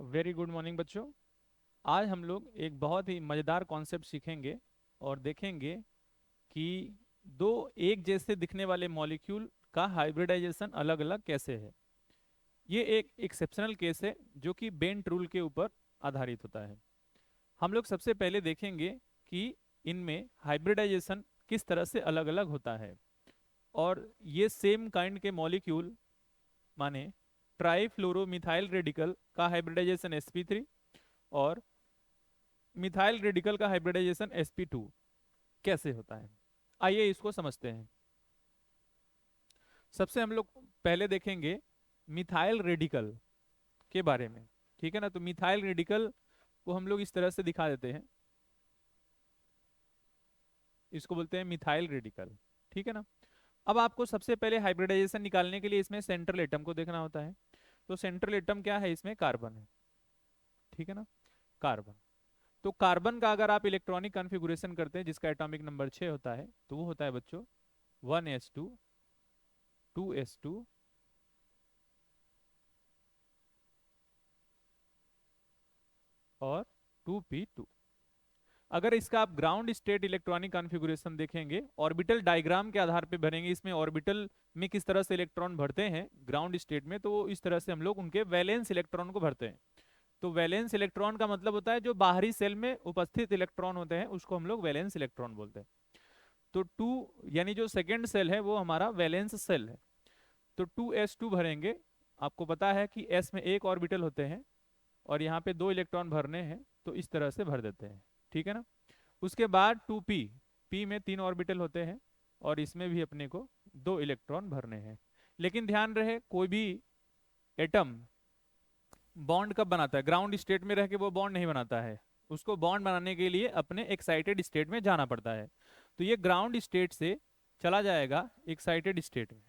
Very good morning बच्चों। आज हम लोग एक बहुत ही मज़ेदार कॉन्सेप्ट सीखेंगे और देखेंगे कि दो एक जैसे दिखने वाले मॉलिक्यूल का हाइब्रिडाइजेशन अलग अलग कैसे है। ये एक एक्सेप्शनल केस है जो कि बेंट रूल के ऊपर आधारित होता है। हम लोग सबसे पहले देखेंगे कि इनमें हाइब्रिडाइजेशन किस तरह से अलग अलग होता है और ये सेम काइंड के मॉलिक्यूल माने ट्राईफ्लोरोमिथाइल रेडिकल का हाइब्रिडाइजेशन sp3 और मिथाइल रेडिकल का हाइब्रिडाइजेशन sp2 कैसे होता है। आइए इसको समझते हैं। सबसे हम लोग पहले देखेंगे मिथाइल रेडिकल के बारे में। ठीक है ना, तो मिथाइल रेडिकल को हम लोग इस तरह से दिखा देते हैं। इसको बोलते हैं मिथाइल रेडिकल। ठीक है ना। अब आपको सबसे पहले हाइब्रिडाइजेशन निकालने के लिए इसमें सेंट्रल एटम को देखना होता है। तो सेंट्रल एटम क्या है, इसमें कार्बन है। ठीक है ना, कार्बन। तो कार्बन का अगर आप इलेक्ट्रॉनिक कॉन्फ़िगरेशन करते हैं जिसका एटॉमिक नंबर 6 होता है, तो वो होता है बच्चों 1s2 2s2 और 2p2। अगर इसका आप ग्राउंड स्टेट इलेक्ट्रॉनिक कॉन्फ़िगरेशन देखेंगे, ऑर्बिटल डायग्राम के आधार पे भरेंगे, इसमें ऑर्बिटल में किस तरह से इलेक्ट्रॉन भरते हैं ग्राउंड स्टेट में, तो इस तरह से हम लोग उनके वैलेंस इलेक्ट्रॉन को भरते हैं। तो वैलेंस इलेक्ट्रॉन का मतलब होता है जो बाहरी सेल में उपस्थित इलेक्ट्रॉन होते हैं उसको हम लोग वैलेंस इलेक्ट्रॉन बोलते हैं। तो टू यानी जो सेकेंड सेल है वो हमारा वैलेंस सेल है। तो 2s2 भरेंगे। आपको पता है कि s में एक ऑर्बिटल होते हैं और यहाँ पे दो इलेक्ट्रॉन भरने हैं, तो इस तरह से भर देते हैं। ठीक है ना। उसके बाद 2p, p में तीन ऑर्बिटल होते हैं और इसमें भी अपने को दो इलेक्ट्रॉन भरने हैं। लेकिन ध्यान रहे, कोई भी एटम बॉन्ड कब बनाता है, ग्राउंड स्टेट में रह के वो बॉन्ड नहीं बनाता है। उसको बॉन्ड बनाने के लिए अपने एक्साइटेड स्टेट में जाना पड़ता है। तो ये ग्राउंड स्टेट से चला जाएगा एक्साइटेड स्टेट में।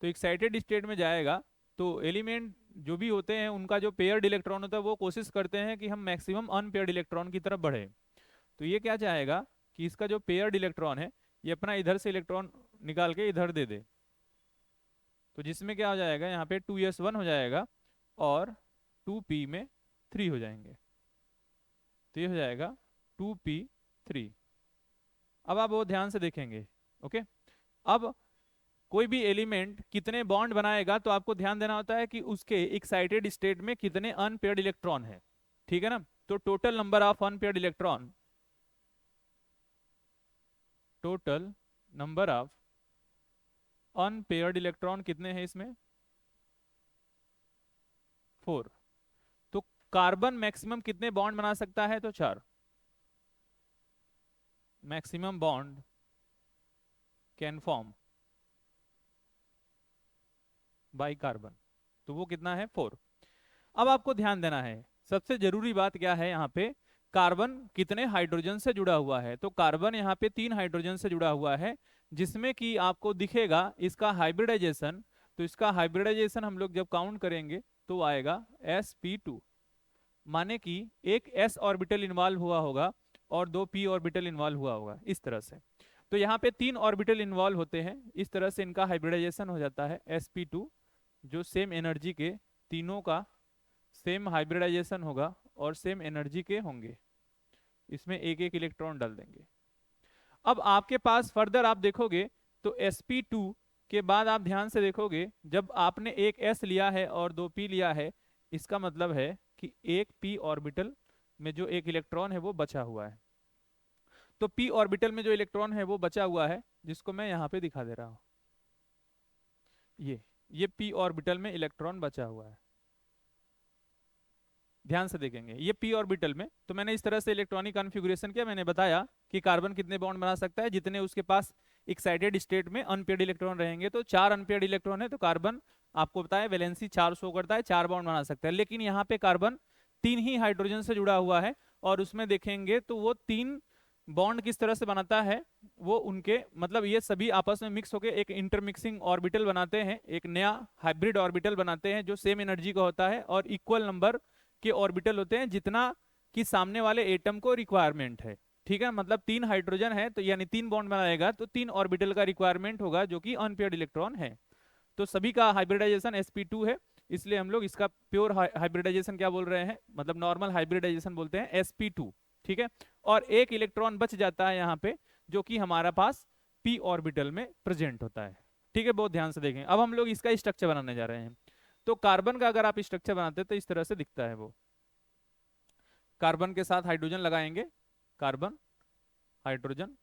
तो एक्साइटेड स्टेट में जाएगा तो एलिमेंट जो भी होते हैं उनका जो पेयर्ड इलेक्ट्रॉन होता है वो कोशिश करते हैं कि हम मैक्सिमम अनपेयर्ड इलेक्ट्रॉन की तरफ बढ़े। तो ये क्या चाहेगा कि इसका जो पेयर्ड इलेक्ट्रॉन है ये अपना इधर से इलेक्ट्रॉन निकाल के इधर दे दे। तो जिसमें क्या हो जाएगा, यहाँ पे 2s1 हो जाएगा और 2p में 3 हो जाएंगे। तो ये हो जाएगा 2p3। अब आप वो ध्यान से देखेंगे। ओके। अब कोई भी एलिमेंट कितने बॉन्ड बनाएगा तो आपको ध्यान देना होता है कि उसके एक्साइटेड स्टेट में कितने अनपेयर्ड इलेक्ट्रॉन है। ठीक है ना। तो total number of unpaired electron, total number of unpaired electron कितने हैं इसमें, 4। तो कार्बन मैक्सिमम कितने बॉन्ड बना सकता है, तो 4। Maximum bond can form by carbon, तो वो कितना है, 4। अब आपको ध्यान देना है, सबसे जरूरी बात क्या है यहाँ पे, कार्बन कितने हाइड्रोजन से जुड़ा हुआ है। तो कार्बन यहाँ पे 3 हाइड्रोजन से जुड़ा हुआ है, जिसमें कि आपको दिखेगा इसका हाइब्रिडाइजेशन। तो इसका हाइब्रिडाइजेशन हम लोग जब काउंट करेंगे तो आएगा sp2, माने कि एक s ऑर्बिटल इन्वॉल्व हुआ होगा और दो p ऑर्बिटल इन्वॉल्व हुआ होगा, इस तरह से। तो यहाँ पे 3 ऑर्बिटल इन्वॉल्व होते हैं, इस तरह से इनका हाइब्रिडाइजेशन हो जाता है sp2, जो सेम एनर्जी के, तीनों का सेम हाइब्रिडाइजेशन होगा और सेम एनर्जी के होंगे। इसमें एक एक इलेक्ट्रॉन डाल देंगे। अब आपके पास फर्दर आप देखोगे तो sp2 के बाद आप ध्यान से देखोगे, जब आपने एक s लिया है और दो p लिया है, इसका मतलब है कि एक p ऑर्बिटल में जो एक इलेक्ट्रॉन है वो बचा हुआ है। तो p ऑर्बिटल में जो इलेक्ट्रॉन है वो बचा हुआ है, जिसको मैं यहाँ पे दिखा दे रहा हूँ। ये p ऑर्बिटल में इलेक्ट्रॉन बचा हुआ है। ध्यान से देखेंगे ये p ऑर्बिटल में, तो मैंने इस तरह से इलेक्ट्रॉनिक कॉन्फ़िगरेशन किया। मैंने बताया कि कार्बन कितने बॉन्ड बना सकता है, जितने उसके पास एक्साइटेड स्टेट में अनपेयर्ड इलेक्ट्रॉन रहेंगे। तो 4 अनपेयर्ड इलेक्ट्रॉन है, तो कार्बन आपको बताया वैलेंसी 4 शो करता है, 4 बॉन्ड बना सकता है। लेकिन यहाँ पे कार्बन 3 ही हाइड्रोजन से जुड़ा हुआ है और उसमें देखेंगे तो वो 3 बॉन्ड किस तरह से बनाता है, वो उनके मतलब ये सभी आपस में मिक्स होकर एक इंटरमिक्सिंग ऑर्बिटल बनाते हैं, एक नया हाइब्रिड ऑर्बिटल बनाते हैं जो सेम एनर्जी का होता है और इक्वल नंबर के ऑर्बिटल होते हैं जितना कि सामने वाले एटम को रिक्वायरमेंट है। ठीक है, मतलब 3 हाइड्रोजन है तो यानी 3 बॉन्ड बनाएगा तो 3 ऑर्बिटल का रिक्वायरमेंट होगा जो कि अनपेयर्ड इलेक्ट्रॉन है। तो सभी का हाइब्रिडाइजेशन sp2 है। इसलिए हम लोग इसका प्योर हाइब्रिडाइजेशन क्या बोल रहे हैं, मतलब नॉर्मल हाइब्रिडाइजेशन बोलते हैं sp2। ठीक है, और एक इलेक्ट्रॉन बच जाता है यहाँ पे जो कि हमारा पास p ऑर्बिटल में प्रेजेंट होता है। ठीक है, बहुत ध्यान से देखें। अब हम लोग इसका स्ट्रक्चर बनाने जा रहे हैं। तो कार्बन का अगर आप स्ट्रक्चर बनाते हैं तो इस तरह से दिखता है वो। कार्बन के साथ हाइड्रोजन लगाएंगे, कार्बन, हाइड्रोजन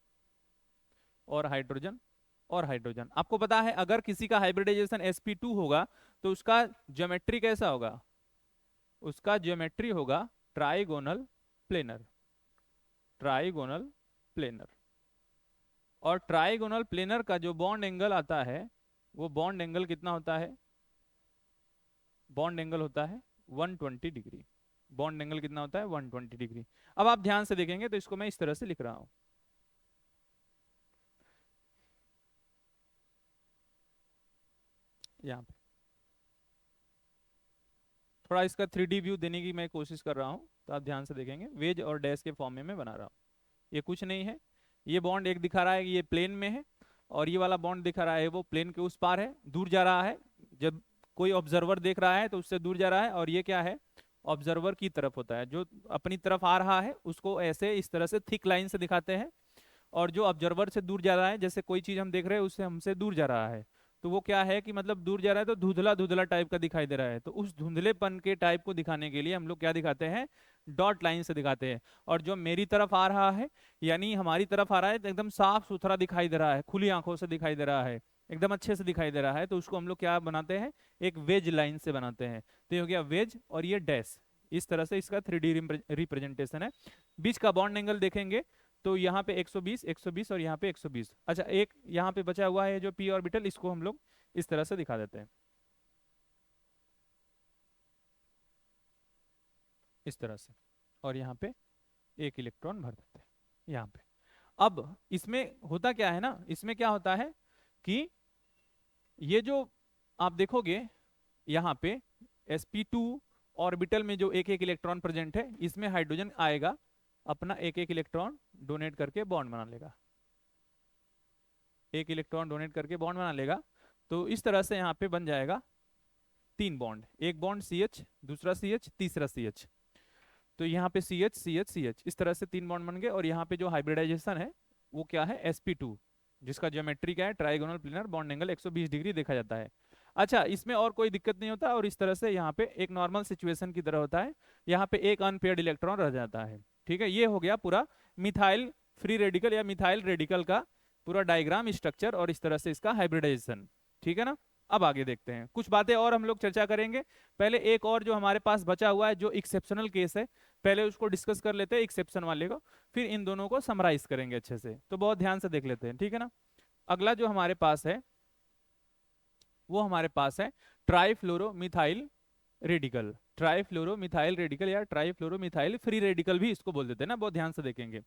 और हाइड्रोजन और हाइड्रोजन। आपको पता है अगर किसी का हाइब्रिडाइजेशन sp2 होगा तो उसका ज्योमेट्री कैसा होगा, उसका ज्योमेट्री होगा ट्राइगोनल प्लेनर, ट्राइगोनल प्लेनर। और ट्राइगोनल प्लेनर का जो बॉन्ड एंगल आता है वो बॉन्ड एंगल कितना होता है, बॉन्ड एंगल होता है 120 डिग्री। बॉन्ड एंगल कितना होता है 120 डिग्री। अब आप ध्यान से देखेंगे तो इसको मैं इस तरह से लिख रहा हूं, यहाँ पे थोड़ा इसका 3D व्यू देने की मैं कोशिश कर रहा हूँ, तो आप ध्यान से देखेंगे वेज और डैश के फॉर्म में मैं बना रहा हूँ। ये कुछ नहीं है, ये बॉन्ड एक दिखा रहा है कि ये प्लेन में है, और ये वाला बॉन्ड दिखा रहा है वो प्लेन के उस पार है, दूर जा रहा है। जब कोई ऑब्जर्वर देख रहा है तो उससे दूर जा रहा है, और ये क्या है, ऑब्जर्वर की तरफ होता है। जो अपनी तरफ आ रहा है उसको ऐसे इस तरह से थिक लाइन से दिखाते हैं, और जो ऑब्जर्वर से दूर जा रहा है, जैसे कोई चीज हम देख रहे हैं उससे हमसे दूर जा रहा है, तो वो क्या है कि मतलब दूर जा रहा है तो धुंधला धुंधला टाइप का दिखाई दे रहा है। तो उस धुंधलेपन के टाइप को दिखाने के लिए हम लोग क्या दिखाते हैं, डॉट लाइन से दिखाते हैं। और जो मेरी तरफ आ रहा है, यानी हमारी तरफ आ रहा है, तो एकदम साफ सुथरा दिखाई दे रहा है, खुली आंखों से दिखाई दे रहा है, एकदम अच्छे से दिखाई दे रहा है, तो उसको हम लोग क्या बनाते हैं, एक वेज लाइन से बनाते हैं। तो ये हो गया वेज, और ये डैश। इस तरह से इसका 3D रिप्रेजेंटेशन है। बीच का बॉन्ड एंगल देखेंगे तो यहाँ पे 120 120 और यहाँ पे 120। अच्छा, एक यहाँ पे बचा हुआ है जो p ऑर्बिटल, इसको हम लोग इस तरह से दिखा देते हैं, इस तरह से। और यहाँ पे एक इलेक्ट्रॉन भर देते हैं यहाँ पे। अब इसमें होता क्या है ना, इसमें क्या होता है कि ये जो आप देखोगे यहाँ पे sp2 ऑर्बिटल में जो एक एक इलेक्ट्रॉन प्रेजेंट है, इसमें हाइड्रोजन आएगा, अपना एक एक इलेक्ट्रॉन डोनेट करके बॉन्ड बना लेगा, एक इलेक्ट्रॉन डोनेट करके बॉन्ड बना लेगा। तो इस तरह से यहाँ पे बन जाएगा 3 बॉन्ड, एक बॉन्ड CH, दूसरा CH, तीसरा CH। तो यहाँ पे CH CH CH, इस तरह से 3 बॉन्ड बन गए। और यहाँ पे जो हाइब्रिडाइजेशन है वो क्या है, sp2, जिसका ज्योमेट्री क्या है, trigonal planar, bond angle 120 degree देखा जाता है। अच्छा, इसमें और कोई दिक्कत नहीं होता, और इस तरह से यहाँ पे एक नॉर्मल सिचुएशन की तरह होता है, यहाँ पे एक अनपेयर्ड इलेक्ट्रॉन रह जाता है। ठीक है, ये हो गया पूरा मिथाइल फ्री रेडिकल या मिथाइल रेडिकल का पूरा डायग्राम स्ट्रक्चर, और इस तरह से इसका हाइब्रिडाइजेशन। ठीक है ना। अब आगे देखते हैं, कुछ बातें और हम लोग चर्चा करेंगे। पहले एक और जो हमारे पास बचा हुआ है जो एक्सेप्शनल केस है, पहले उसको डिस्कस कर लेते हैं, एक्सेप्शन वाले को, फिर इन दोनों को समराइज करेंगे अच्छे से। तो बहुत ध्यान से देख लेते हैं, ठीक है ना। अगला जो हमारे पास है वो हमारे पास है ट्राइफ्लोरोमिथाइल रेडिकल, ट्राइफ्लोरोमिथाइल रेडिकल या ट्राइफ्लोरोमिथाइल फ्री रेडिकल भी इसको बोल देते हैं ना, बहुत ध्यान से देखेंगे।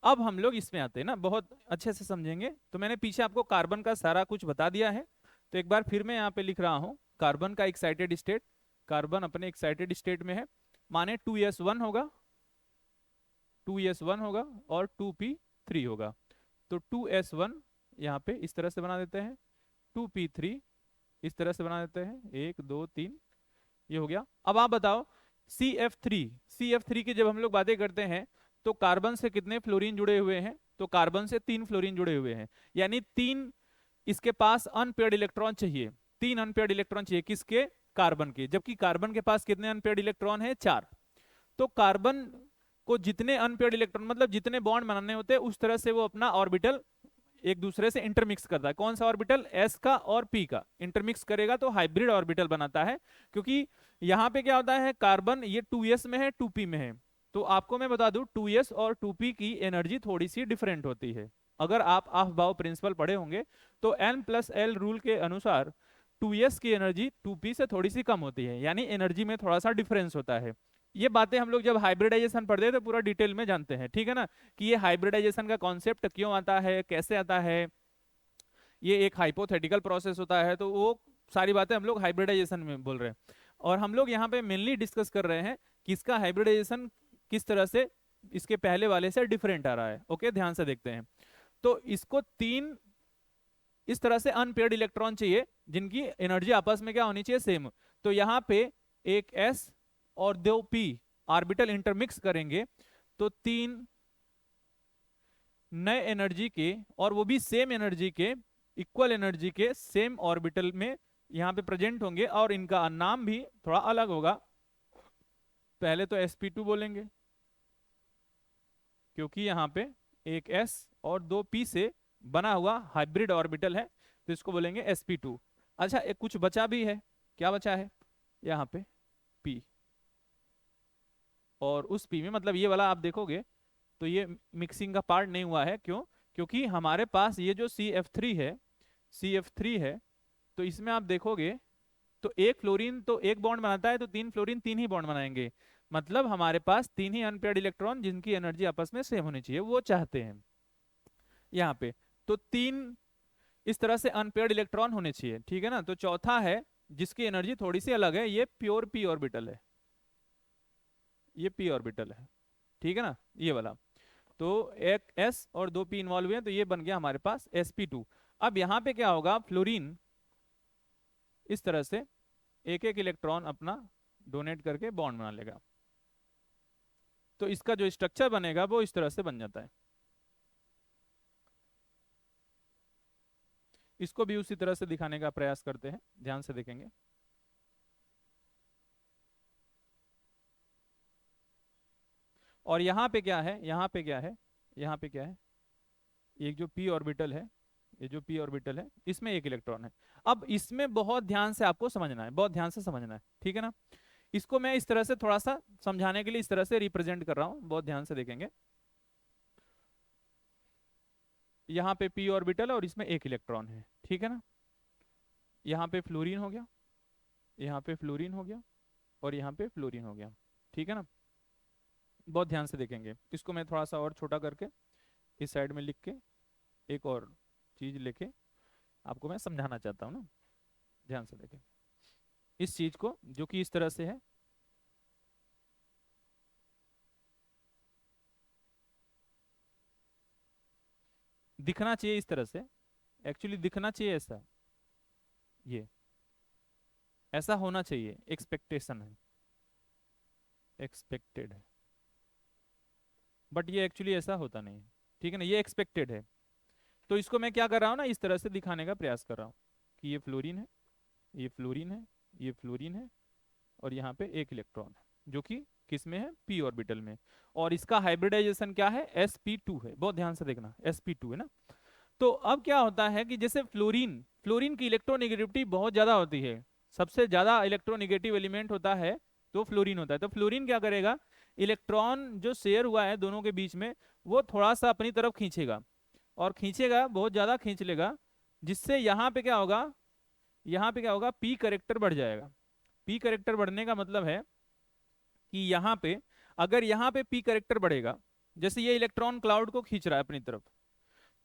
अब हम लोग इसमें आते हैं ना, बहुत अच्छे से समझेंगे। तो मैंने पीछे आपको कार्बन का सारा कुछ बता दिया है, तो एक बार फिर मैं यहाँ पे लिख रहा हूँ कार्बन का एक्साइटेड स्टेट। कार्बन अपने एक्साइटेड स्टेट में है, माने 2s1 होगा, 2s1 होगा और 2p3 होगा। तो 2s1 यहाँ पे इस तरह से बना देते हैं, 2p3 इस तरह से बना देते हैं, 1 2 3, ये हो गया। अब आप बताओ CF3, CF3 की जब हम लोग बातें करते हैं तो कार्बन से कितने फ्लोरीन जुड़े हुए हैं, तो कार्बन से 3 फ्लोरीन जुड़े हुए हैं, यानी 3 इसके पास अनपेयर्ड इलेक्ट्रॉन चाहिए, 3 अनपेयर्ड इलेक्ट्रॉन चाहिए किसके, कार्बन के। जबकि कार्बन के पास कितने अनपेयर्ड इलेक्ट्रॉन है, 4। तो कार्बन को जितने अनपेयर्ड इलेक्ट्रॉन मतलब जितने बॉन्ड बनाने होते हैं उस तरह से वो अपना ऑर्बिटल एक दूसरे से इंटरमिक्स करता है। कौन सा ऑर्बिटल, s का और p का इंटरमिक्स करेगा तो हाइब्रिड ऑर्बिटल बनाता है। क्योंकि यहाँ पे क्या होता है, कार्बन ये 2s में है 2p में है, तो आपको मैं बता दूं 2s और 2p की एनर्जी थोड़ी सी डिफरेंट होती है। अगर आप अफबाउ प्रिंसिपल पढ़े होंगे तो n+l रूल के अनुसार 2s की एनर्जी 2p से थोड़ी सी कम होती है, यानी एनर्जी में थोड़ा सा डिफरेंस होता है। ये बातें हम लोग जब हाइब्रिडाइजेशन पढ़ते हैं तो पूरा डिटेल में जानते हैं, ठीक है ना, कि ये हाइब्रिडाइजेशन का कॉन्सेप्ट क्यों आता है, कैसे आता है, ये एक हाइपोथेटिकल प्रोसेस होता है। तो वो सारी बातें हम लोग हाइब्रिडाइजेशन में बोल रहे हैं। और हम लोग यहाँ पे मेनली डिस्कस कर रहे हैं कि इसका हाइब्रिडाइजेशन किस तरह से इसके पहले वाले से डिफरेंट आ रहा है। ओके, ध्यान से देखते हैं। तो इसको 3 इस तरह से अनपेयर्ड इलेक्ट्रॉन चाहिए जिनकी एनर्जी आपस में क्या होनी चाहिए, सेम। तो यहाँ पे एक s और 2p ऑर्बिटल इंटरमिक्स करेंगे तो 3 नए एनर्जी के, और वो भी सेम एनर्जी के, इक्वल एनर्जी के सेम ऑर्बिटल में यहाँ पे प्रेजेंट होंगे, और इनका नाम भी थोड़ा अलग होगा। पहले तो sp2 बोलेंगे क्योंकि यहाँ पे एक s और 2p से बना हुआ हाइब्रिड ऑर्बिटल है, तो इसको बोलेंगे sp2। अच्छा, एक कुछ बचा भी है, क्या बचा है यहाँ पे p, और उस p में मतलब ये वाला आप देखोगे तो ये मिक्सिंग का पार्ट नहीं हुआ है। क्यों? क्योंकि हमारे पास ये जो CF3 है, तो इसमें आप देखोगे तो एक फ्लोरीन तो एक बॉन्ड बनाता है, तो 3 फ्लोरीन 3 ही बॉन्ड बनाएंगे। मतलब हमारे पास 3 ही अनपेयर्ड इलेक्ट्रॉन जिनकी एनर्जी आपस में सेम होनी चाहिए, वो चाहते हैं यहाँ पे। तो 3 इस तरह से अनपेयर्ड इलेक्ट्रॉन होने चाहिए, ठीक है ना। तो चौथा है जिसकी एनर्जी थोड़ी सी अलग है, ये प्योर p ऑर्बिटल है, ये p ऑर्बिटल है, ठीक है ना, ये वाला। तो एक s और 2p इन्वॉल्व हुए हैं, तो ये बन गया हमारे पास sp2। अब यहाँ पे क्या होगा, फ्लोरीन इस तरह से एक एक इलेक्ट्रॉन अपना डोनेट करके बॉन्ड बना लेगा, तो इसका जो स्ट्रक्चर बनेगा वो इस तरह से बन जाता है। इसको भी उसी तरह से दिखाने का प्रयास करते हैं, ध्यान से देखेंगे। और यहाँ पे क्या है, यहाँ पे क्या है, यहाँ पे क्या है, एक जो p ऑर्बिटल है, ये जो p ऑर्बिटल है इसमें एक इलेक्ट्रॉन है। अब इसमें बहुत ध्यान से आपको समझना है, बहुत ध्यान से समझना है, ठीक है ना। इसको मैं इस तरह से थोड़ा सा समझाने के लिए इस तरह से रिप्रेजेंट कर रहा हूँ, बहुत ध्यान से देखेंगे। यहाँ पे p ऑर्बिटल है और इसमें एक इलेक्ट्रॉन है, ठीक है ना। यहाँ पे फ्लोरीन हो गया, यहाँ पे फ्लोरीन हो गया, और यहाँ पे फ्लोरीन हो गया, ठीक है ना। बहुत ध्यान से देखेंगे। इसको मैं थोड़ा सा और छोटा करके इस साइड में लिख के एक और चीज लेके आपको मैं समझाना चाहता हूँ ना, ध्यान से देखें इस चीज को, जो कि इस तरह से है। दिखना चाहिए इस तरह से, एक्चुअली दिखना चाहिए ऐसा, ये ऐसा होना चाहिए, एक्सपेक्टेशन है, एक्सपेक्टेड है, बट ये एक्चुअली ऐसा होता नहीं है, ठीक है ना, ये एक्सपेक्टेड है। तो इसको मैं क्या कर रहा हूँ ना, इस तरह से दिखाने का प्रयास कर रहा हूँ कि ये फ्लोरीन है, ये फ्लोरीन है, ये फ्लोरीन है, और यहाँ पे एक इलेक्ट्रॉन है जो कि किस में है, p ऑर्बिटल में। और इसका हाइब्रिडाइजेशन क्या है, sp2 है, बहुत ध्यान से देखना, sp2 है ना। तो अब क्या होता है कि जैसे फ्लोरीन फ्लोरीन की इलेक्ट्रोनेगेटिविटी बहुत ज्यादा होती है, सबसे ज्यादा इलेक्ट्रोनेगेटिव एलिमेंट होता है तो फ्लोरीन होता है। तो फ्लोरीन क्या करेगा, इलेक्ट्रॉन जो शेयर हुआ है दोनों के बीच में, वो थोड़ा सा अपनी तरफ खींचेगा, और खींचेगा, बहुत ज्यादा खींच लेगा, जिससे यहाँ पे क्या होगा, यहाँ पे क्या होगा, p करेक्टर बढ़ जाएगा। p करेक्टर बढ़ने का मतलब है कि यहाँ पे, अगर यहाँ पे p करेक्टर बढ़ेगा, जैसे ये इलेक्ट्रॉन क्लाउड को खींच रहा है अपनी तरफ,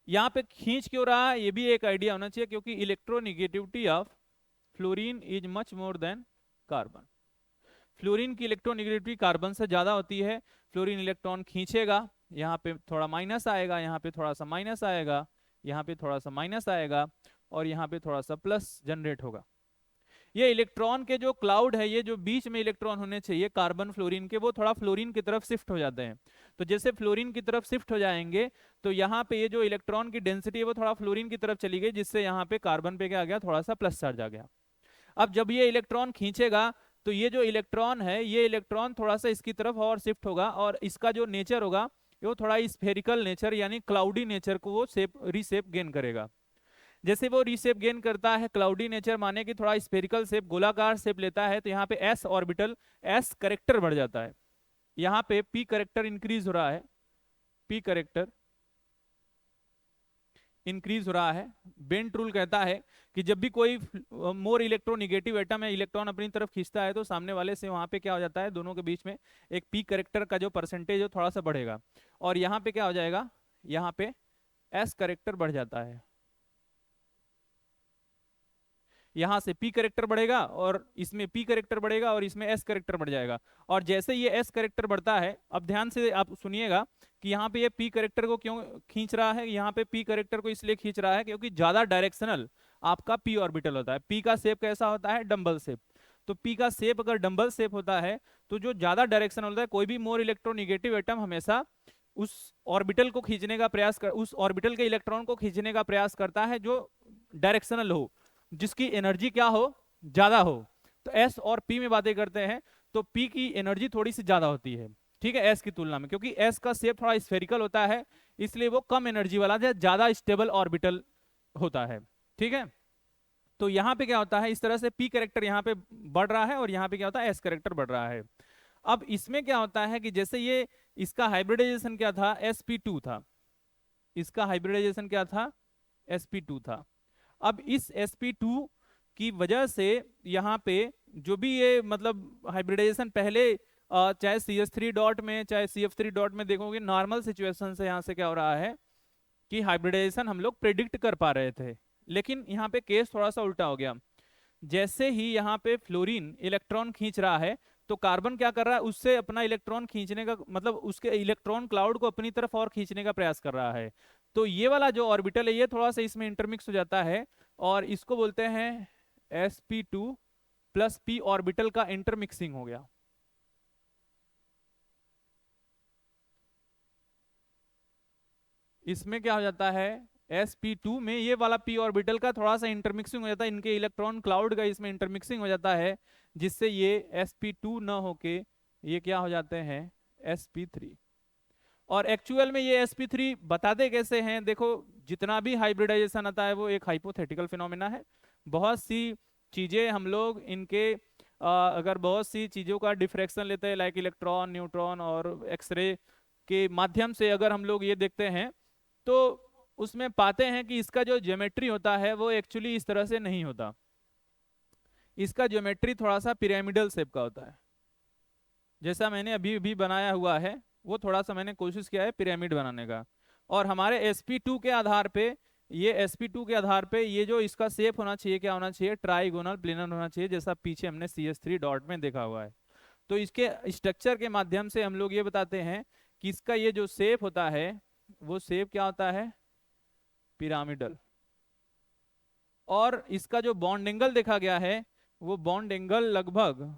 यहाँ पे खींच क्यों रहा है ये भी एक आइडिया होना चाहिए, क्योंकि electronegativity of fluorine is much more than carbon. Fluorine की इलेक्ट्रोनिगेटिविटी कार्बन से ज्यादा होती है। फ्लोरीन इलेक्ट्रॉन खींचेगा, यहाँ पे थोड़ा माइनस आएगा, यहाँ पे थोड़ा सा माइनस आएगा, यहाँ पे थोड़ा सा माइनस आएगा, और यहाँ पे थोड़ा सा प्लस जनरेट होगा। ये इलेक्ट्रॉन के जो क्लाउड है, ये जो बीच में इलेक्ट्रॉन होने चाहिए कार्बन फ्लोरीन के, वो थोड़ा फ्लोरीन की तरफ शिफ्ट हो जाते हैं। तो जैसे फ्लोरीन की तरफ शिफ्ट हो जाएंगे, तो यहाँ पे ये जो इलेक्ट्रॉन की डेंसिटी है वो थोड़ा फ्लोरीन की तरफ चली गई, जिससे यहाँ पे कार्बन पे क्या आ गया, थोड़ा सा प्लस चार्ज आ गया। अब जब ये इलेक्ट्रॉन खींचेगा, तो ये जो इलेक्ट्रॉन है, ये इलेक्ट्रॉन थोड़ा सा इसकी तरफ और शिफ्ट होगा, और इसका जो नेचर होगा वो थोड़ा स्फेरिकल नेचर यानी क्लाउडी नेचर को वो रीशेप गेन करेगा। जैसे वो रीशेप गेन करता है, क्लाउडी नेचर माने कि थोड़ा स्फेरिकल शेप, गोलाकार शेप लेता है, तो यहाँ पे s ऑर्बिटल, s करेक्टर बढ़ जाता है, यहाँ पे p करेक्टर इंक्रीज हो रहा है, p करेक्टर इंक्रीज हो रहा है। बेंट रूल कहता है कि जब भी कोई मोर इलेक्ट्रोनिगेटिव एटम है, इलेक्ट्रॉन अपनी तरफ खींचता है, तो सामने वाले से वहां पे क्या हो जाता है, दोनों के बीच में एक p करेक्टर का जो परसेंटेज है थोड़ा सा बढ़ेगा, और यहाँ पे क्या हो जाएगा, यहाँ पे s करेक्टर बढ़ जाता है, यहाँ से p करेक्टर बढ़ेगा, और इसमें p करेक्टर बढ़ेगा, और इसमें s करेक्टर बढ़ जाएगा। और जैसे ये s करेक्टर बढ़ता है, अब ध्यान से आप सुनिएगा कि यहाँ पे ये पी करेक्टर को क्यों खींच रहा है, यहाँ पे पी करेक्टर को इसलिए खींच रहा है क्योंकि ज्यादा डायरेक्शनल आपका पी ऑर्बिटल होता है। पी का शेप कैसा होता है, डंबल शेप। तो पी का शेप अगर डंबल शेप होता है तो जो ज्यादा डायरेक्शन होता है, कोई भी मोर इलेक्ट्रोनिगेटिव एटम हमेशा उस ऑर्बिटल को खींचने का प्रयास कर, उस ऑर्बिटल के इलेक्ट्रॉन को खींचने का प्रयास करता है जो डायरेक्शनल हो, जिसकी एनर्जी क्या हो, ज्यादा हो। तो एस और पी में बातें करते हैं तो पी की एनर्जी थोड़ी सी ज्यादा होती है, ठीक है, एस की तुलना में, क्योंकि एस का शेप थोड़ा स्फेरिकल होता है, इसलिए वो कम एनर्जी वाला है, ज्यादा स्टेबल ऑर्बिटल होता है, ठीक है। तो यहाँ पे क्या होता है, इस तरह से पी कैरेक्टर यहाँ पे बढ़ रहा है और यहाँ पे क्या होता है, एस कैरेक्टर बढ़ रहा है। अब इसमें क्या होता है कि जैसे ये इसका हाइब्रिडाइजेशन क्या था, sp2 था, इसका हाइब्रिडाइजेशन क्या था, sp2 था। अब इस sp2 की वजह से यहाँ पे जो भी ये मतलब हाइब्रिडाइजेशन पहले चाहे CH3 डॉट में चाहे CF3 डॉट में देखोगे, नॉर्मल सिचुएशन से यहाँ से क्या हो रहा है कि हाइब्रिडाइजेशन हम लोग प्रिडिक्ट कर पा रहे थे, लेकिन यहाँ पे केस थोड़ा सा उल्टा हो गया। जैसे ही यहाँ पे फ्लोरीन इलेक्ट्रॉन खींच रहा है तो कार्बन क्या कर रहा है, उससे अपना इलेक्ट्रॉन खींचने का मतलब उसके इलेक्ट्रॉन क्लाउड को अपनी तरफ और खींचने का प्रयास कर रहा है। तो ये वाला जो ऑर्बिटल है ये थोड़ा सा इसमें इंटरमिक्स हो जाता है और इसको बोलते हैं sp2 प्लस p ऑर्बिटल का इंटरमिक्सिंग हो गया। इसमें क्या हो जाता है, sp2 में ये वाला p ऑर्बिटल का थोड़ा सा इंटरमिक्सिंग हो जाता है, इनके इलेक्ट्रॉन क्लाउड का इसमें इंटरमिक्सिंग हो जाता है, जिससे ये sp2 न होके ये क्या हो जाते हैं, sp3। और एक्चुअल में ये sp3 बताते कैसे हैं, देखो जितना भी हाइब्रिडाइजेशन आता है वो एक हाइपोथेटिकल फिनोमेना है। बहुत सी चीजें हम लोग इनके अगर बहुत सी चीजों का डिफ्रैक्शन लेते हैं, लाइक इलेक्ट्रॉन, न्यूट्रॉन और एक्सरे के माध्यम से अगर हम लोग ये देखते हैं तो उसमें पाते हैं कि इसका जो ज्योमेट्री होता है वो एक्चुअली इस तरह से नहीं होता। इसका ज्योमेट्री थोड़ा सा पिरामिडल शेप का होता है, जैसा मैंने अभी भी बनाया हुआ है वो थोड़ा सा मैंने कोशिश किया है पिरामिड बनाने का। और हमारे sp2 के आधार पे, ये sp2 के आधार पे ये जो इसका शेप होना चाहिए, क्या होना चाहिए, ट्राइगोनल प्लेनर होना चाहिए, जैसा पीछे हमने CH3 डॉट में देखा हुआ है। तो इसके स्ट्रक्चर के माध्यम से हम लोग ये बताते हैं कि इसका ये जो शेप होता है वो शेप क्या होता है, पिरामिडल। और इसका जो बॉन्ड एंगल देखा गया है वो बॉन्ड एंगल लगभग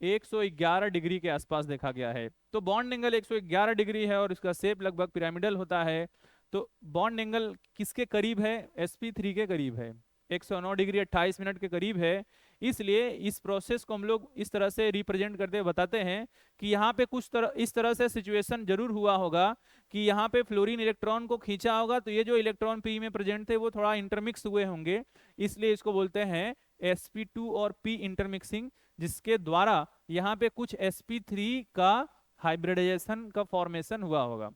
111 डिग्री के आसपास देखा गया है। तो बॉन्ड एंगल 111 डिग्री है और इसका शेप लगभग पिरामिडल होता है। तो बॉन्ड एंगल किसके करीब है, sp3 के करीब है, 109 डिग्री 28 मिनट के करीब है। इसलिए इस प्रोसेस को हम लोग इस तरह से रिप्रेजेंट करते हुए बताते हैं कि यहाँ पे कुछ तरह इस तरह से सिचुएशन जरूर हुआ होगा कि यहाँ पे फ्लोरीन इलेक्ट्रॉन को खींचा होगा, तो ये जो इलेक्ट्रॉन पी में प्रेजेंट थे वो थोड़ा इंटरमिक्स हुए होंगे, इसलिए इसको बोलते हैं sp2 और p इंटरमिक्सिंग, जिसके द्वारा यहाँ पे कुछ sp3 का हाइब्रिडाइजेशन का फॉर्मेशन हुआ होगा।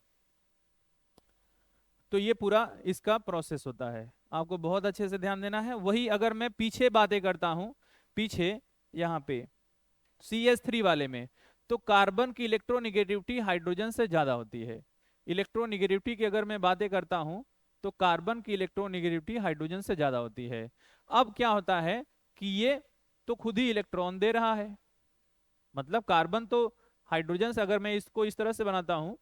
तो ये पूरा इसका प्रोसेस होता है, आपको बहुत अच्छे से ध्यान देना है। वही अगर मैं पीछे बातें करता हूं, पीछे यहाँ पे CH3 वाले में, तो कार्बन की इलेक्ट्रोनिगेटिविटी हाइड्रोजन से ज्यादा होती है। इलेक्ट्रोनिगेटिविटी की अगर मैं बातें करता हूं तो कार्बन की इलेक्ट्रोनिगेटिविटी हाइड्रोजन से ज्यादा होती है। अब क्या होता है कि ये तो खुद ही इलेक्ट्रॉन दे रहा है, मतलब कार्बन तो हाइड्रोजन से, अगर मैं इसको इस तरह से बनाता हूं,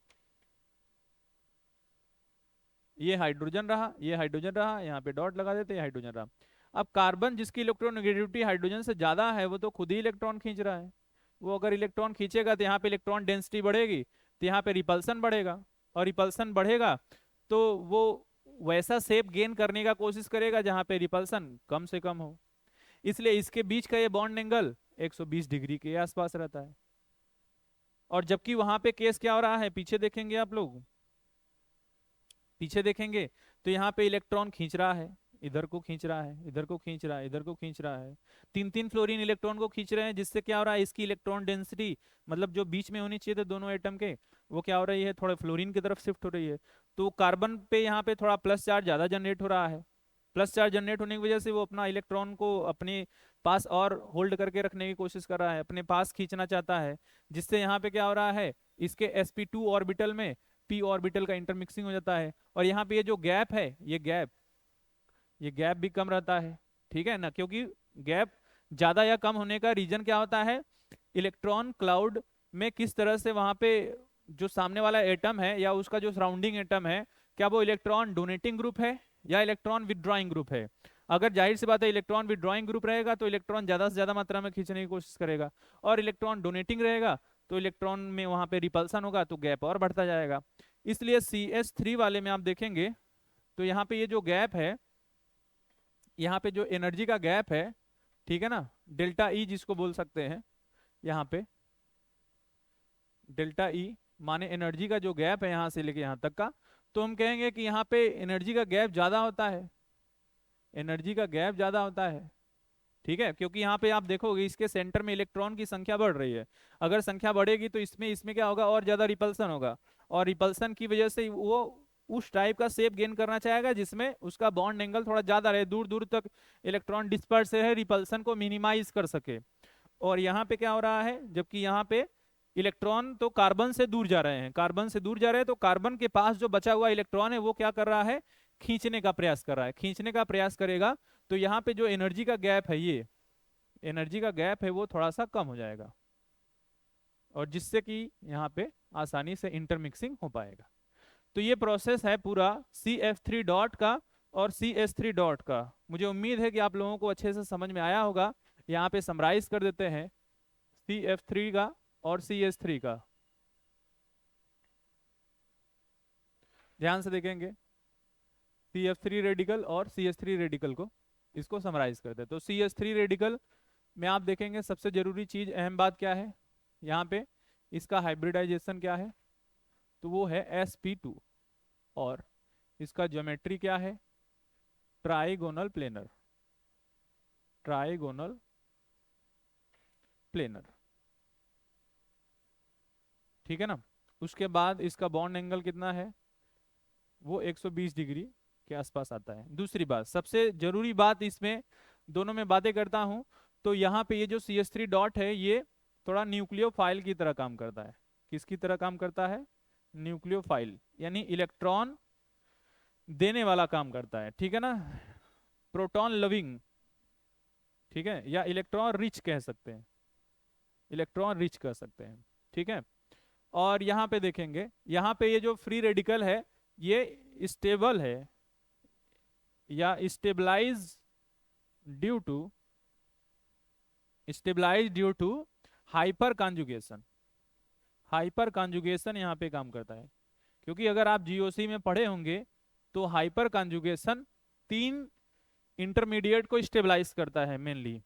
ये हाइड्रोजन रहा, ये हाइड्रोजन रहा, यहाँ पे डॉट लगा देते हैं, हाइड्रोजन रहा। अब कार्बन जिसकी इलेक्ट्रोनेगेटिविटी हाइड्रोजन से ज्यादा है वो तो खुद ही इलेक्ट्रॉन खींच रहा है। वो अगर इलेक्ट्रॉन खींचेगा तो यहाँ पे इलेक्ट्रॉन डेंसिटी बढ़ेगी, तो यहाँ पे रिपल्सन बढ़ेगा, और रिपल्सन बढ़ेगा तो वो वैसा शेप गेन करने का कोशिश करेगा जहाँ पे रिपल्सन कम से कम हो। इसलिए इसके बीच का ये बॉन्ड एंगल 120 डिग्री के आसपास रहता है। और जबकि वहां पे केस क्या हो रहा है, पीछे देखेंगे आप लोग, पीछे देखेंगे तो यहाँ पे इलेक्ट्रॉन खींच रहा है, इधर को खींच रहा है, इधर को खींच रहा है, इधर को खींच रहा है, तीन तीन फ्लोरीन इलेक्ट्रॉन को खींच रहे हैं, जिससे क्या हो रहा है, इसकी इलेक्ट्रॉन डेंसिटी मतलब जो बीच में होनी चाहिए थे दोनों एटम के, वो क्या हो रही है, थोड़ा फ्लोरीन की तरफ शिफ्ट हो रही है। तो कार्बन पे यहाँ पे थोड़ा प्लस चार्ज ज्यादा जनरेट हो रहा है। प्लस चार्ज जनरेट होने की वजह से वो अपना इलेक्ट्रॉन को अपने पास और होल्ड करके रखने की कोशिश कर रहा है, अपने पास खींचना चाहता है, जिससे यहाँ पे क्या हो रहा है, इसके sp2 ऑर्बिटल में p ऑर्बिटल का इंटरमिक्सिंग हो जाता है। और यहाँ पे ये जो गैप है, ये गैप भी कम रहता है, ठीक है ना, क्योंकि गैप ज्यादा या कम होने का रीजन क्या होता है, इलेक्ट्रॉन क्लाउड में किस तरह से वहां पे जो सामने वाला एटम है या उसका जो सराउंडिंग एटम है, क्या वो इलेक्ट्रॉन डोनेटिंग ग्रुप है या इलेक्ट्रॉन विदड्रॉइंग ग्रुप है। अगर जाहिर सी बात है इलेक्ट्रॉन विदड्रॉइंग ग्रुप रहेगा तो इलेक्ट्रॉन ज्यादा से ज्यादा मात्रा में खींचने की कोशिश करेगा, और इलेक्ट्रॉन डोनेटिंग रहेगा तो इलेक्ट्रॉन में वहां पे रिपल्सन होगा तो गैप और बढ़ता जाएगा। इसलिए CS3 वाले में आप देखेंगे तो यहाँ पे ये जो गैप है, यहाँ पे जो एनर्जी का गैप है, ठीक है ना, डेल्टा ई जिसको बोल सकते हैं, यहाँ पे डेल्टा ई माने एनर्जी का जो गैप है यहाँ से लेके यहाँ तक का, तो हम कहेंगे कि यहाँ पे एनर्जी का गैप ज्यादा होता है, एनर्जी का गैप ज्यादा होता है। ठीक है, क्योंकि यहाँ पे आप देखोगे इसके सेंटर में इलेक्ट्रॉन की संख्या बढ़ रही है, अगर संख्या बढ़ेगी तो इसमें इसमें क्या होगा, और ज्यादा रिपल्सन होगा, और रिपल्सन की वजह से वो उस टाइप का शेप गेन करना चाहेगा जिसमें उसका बॉन्ड एंगल थोड़ा ज्यादा रहे, दूर दूर तक इलेक्ट्रॉन डिस्पर्स है, रिपल्सन को मिनिमाइज कर सके। और यहाँ पे क्या हो रहा है, जबकि यहाँ पे इलेक्ट्रॉन तो कार्बन से दूर जा रहे हैं, कार्बन से दूर जा रहे हैं, तो कार्बन के पास जो बचा हुआ इलेक्ट्रॉन है वो क्या कर रहा है, खींचने का प्रयास कर रहा है, खींचने का प्रयास करेगा, तो यहाँ पे जो एनर्जी का गैप है, ये एनर्जी का गैप है वो थोड़ा सा कम हो जाएगा, और जिससे कि यहाँ पे आसानी से इंटरमिक्सिंग हो पाएगा। तो ये प्रोसेस है पूरा CF3 डॉट का और CS3 डॉट का। मुझे उम्मीद है कि आप लोगों को अच्छे से समझ में आया होगा। यहाँ पे समराइज कर देते हैं CF3 का और CS3 का, ध्यान से देखेंगे CF3 रेडिकल और CS3 रेडिकल को, इसको समराइज करते हैं। तो CS3 रेडिकल में आप देखेंगे सबसे जरूरी चीज, अहम बात क्या है, यहाँ पे इसका हाइब्रिडाइजेशन क्या है, तो वो है sp2, और इसका ज्योमेट्री क्या है, ट्राइगोनल प्लेनर, ट्राइगोनल प्लेनर, ठीक है ना। उसके बाद इसका बॉन्ड एंगल कितना है, वो 120 डिग्री के आसपास आता है। दूसरी बात, सबसे जरूरी बात इसमें दोनों में बातें करता हूं, तो यहाँ पे ये जो CS3 डॉट है ये थोड़ा न्यूक्लियोफाइल की तरह काम करता है। किसकी तरह काम करता है, न्यूक्लियोफाइल, यानी इलेक्ट्रॉन देने वाला काम करता है, ठीक है ना, प्रोटॉन लविंग, ठीक है, या इलेक्ट्रॉन रिच कह सकते हैं, इलेक्ट्रॉन रिच कह सकते हैं, ठीक है। और यहाँ पे देखेंगे, यहाँ पे ये जो फ्री रेडिकल है ये स्टेबल है या stabilise due to, stabilise due to hyperconjugation, hyperconjugation यहाँ पे काम करता है। क्योंकि अगर आप GOC में पढ़े होंगे तो हाइपर कॉन्जुगेशन 3 इंटरमीडिएट को स्टेबलाइज करता है, मेनली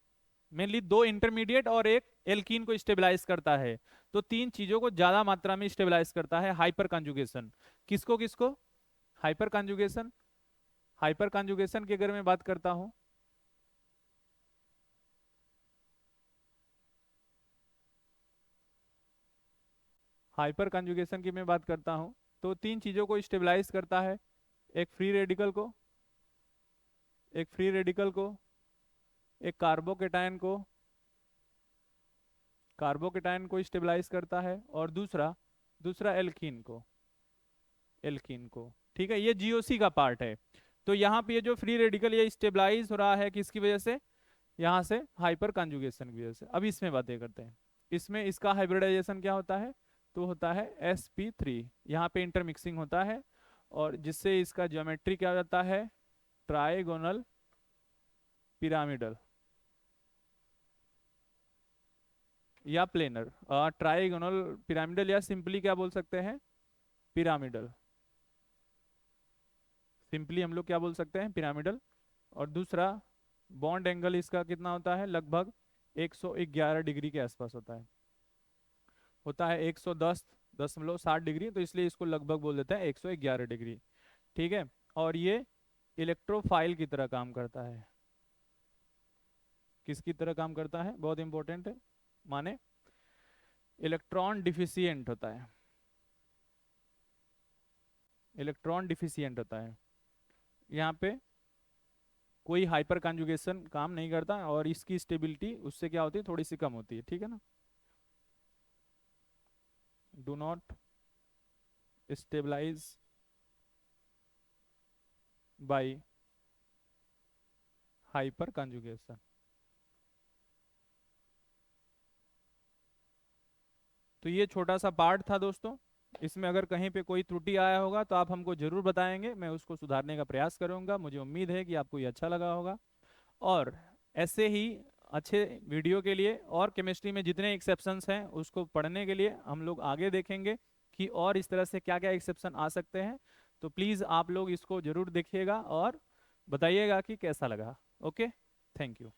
मेनली 2 इंटरमीडिएट और एक एल्कीन को स्टेबलाइज करता है। तो 3 चीजों को ज्यादा मात्रा में स्टेबलाइज करता है हाइपर कॉन्जुगेशन। किसको किसको, हाइपर कॉन्जुगेशन, हाइपर कॉन्जुगेशन की अगर मैं बात करता हूं, हाइपर कॉन्जुगेशन की मैं बात करता हूं तो 3 चीजों को स्टेबलाइज करता है, एक फ्री रेडिकल को, एक फ्री रेडिकल को, एक कार्बोकेटायन को, कार्बोकेटायन को स्टेबलाइज करता है, और दूसरा दूसरा एल्कीन को, एल्कीन को, ठीक है। ये GOC का पार्ट है। तो यहाँ पे ये जो फ्री रेडिकल ये स्टेबलाइज हो रहा है किसकी वजह से, यहाँ से हाइपर कॉन्जुगेशन की वजह से। अब इसमें बातें करते हैं, इसमें इसका हाइब्रिडाइजेशन क्या होता है, तो होता है sp3, यहाँ पे इंटरमिक्सिंग होता है, और जिससे इसका ज्योमेट्री क्या हो जाता है, ट्राइगोनल पिरामिडल या प्लेनर, ट्राइगोनल पिरामिडल, या सिंपली क्या बोल सकते हैं, पिरामिडल, सिंपली हम लोग क्या बोल सकते हैं, पिरामिडल। और दूसरा बॉन्ड एंगल इसका कितना होता है, लगभग 111 डिग्री के आसपास होता है 110.60 डिग्री, तो इसलिए इसको लगभग बोल देते हैं 111 डिग्री, ठीक है। और ये इलेक्ट्रोफाइल की तरह काम करता है, किसकी तरह काम करता है, बहुत इंपॉर्टेंट है, माने इलेक्ट्रॉन डिफिशियंट होता है, इलेक्ट्रॉन डिफिशियंट होता है। यहाँ पे कोई हाइपर कॉन्जुगेशन काम नहीं करता, और इसकी स्टेबिलिटी उससे क्या होती है, थोड़ी सी कम होती है, ठीक है ना। Do not stabilise by hyperconjugation. तो ये छोटा सा पार्ट था दोस्तों, इसमें अगर कहीं पे कोई त्रुटि आया होगा तो आप हमको जरूर बताएंगे, मैं उसको सुधारने का प्रयास करूंगा। मुझे उम्मीद है कि आपको ये अच्छा लगा होगा। और ऐसे ही अच्छे वीडियो के लिए और केमिस्ट्री में जितने एक्सेप्शंस हैं उसको पढ़ने के लिए हम लोग आगे देखेंगे कि और इस तरह से क्या क्या एक्सेप्शन आ सकते हैं। तो प्लीज़ आप लोग इसको जरूर देखिएगा और बताइएगा कि कैसा लगा। Okay, thank you.